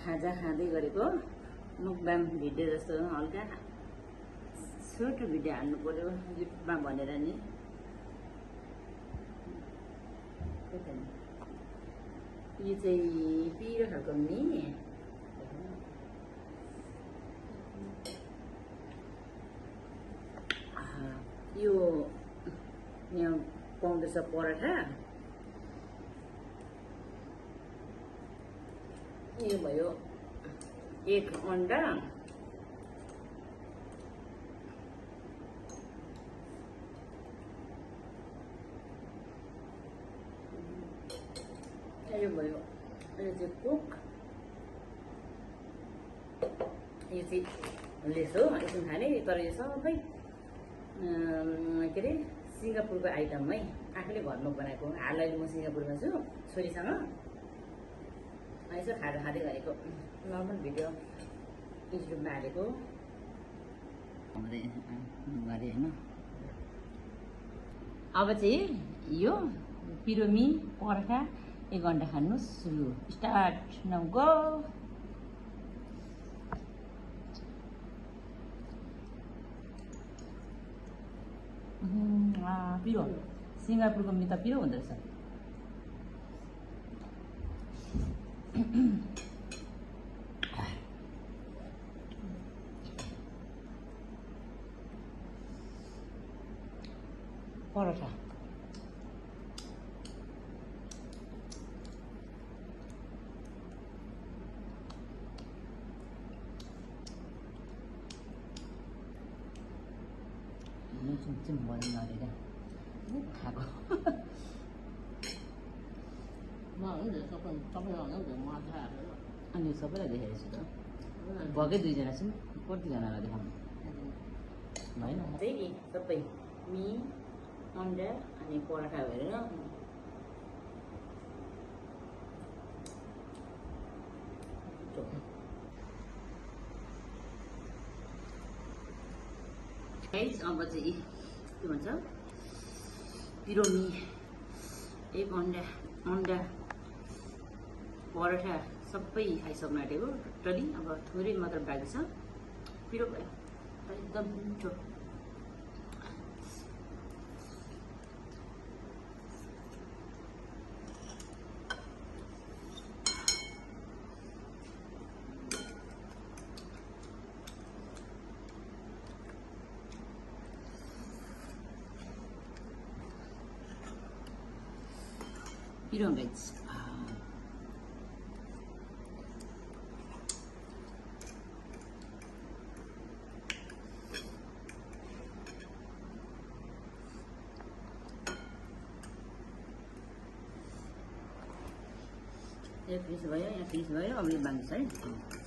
खाजा खाँदै गरेको मुकबाङ भिडियो जस्तो हल्का छोटो भिडियो हाल्नु पर्यो युट्युबमा भनेर नि। यो चाहिँ पिरो खालको नि यो यहाँ पाउँदैछ पराठा। यो भयो एक अंडा, यो भयो यो चाहिँ कोक, यो चाहिँ लेस हो यसो खाने। तर यो सबै के अरे सिङ्गापुरको आइटम है, आफूले घरमा बनाएको। हाल अहिले म सिङ्गापुरमा छु छोरीसँग, यसो खाजा खाँदै गरेको नर्मल भिडियो युट्युबमा हालेको गरे होइन। अब चाहिँ यो पिरोमी पराठा एक घन्टा खानु सुरु स्टार्ट नाउ गो। पिरो सिङ्गापुरको मिठो पिरो हुँदो रहेछ। पराठा 좀 먼 날이래. 가고. अनि सबैलाई देखेको छु त। भएकै दुईजना छौँ, कतिजनालाई देखाउनु भएन। चाहिँ सबै मी अन्डा अनि पराठा हेरेर अब चाहिँ के भन्छ पिरोमी एक अन्डा पराठा सबै खाइसक्नु आँटेको टोटली। अब थोरै मात्र बाँकी छ। पिरो भयो एकदम मिठो। पिरो गाइस ये फिश भयो, यहाँ फिश भयो। अब यो बाँकी छ है।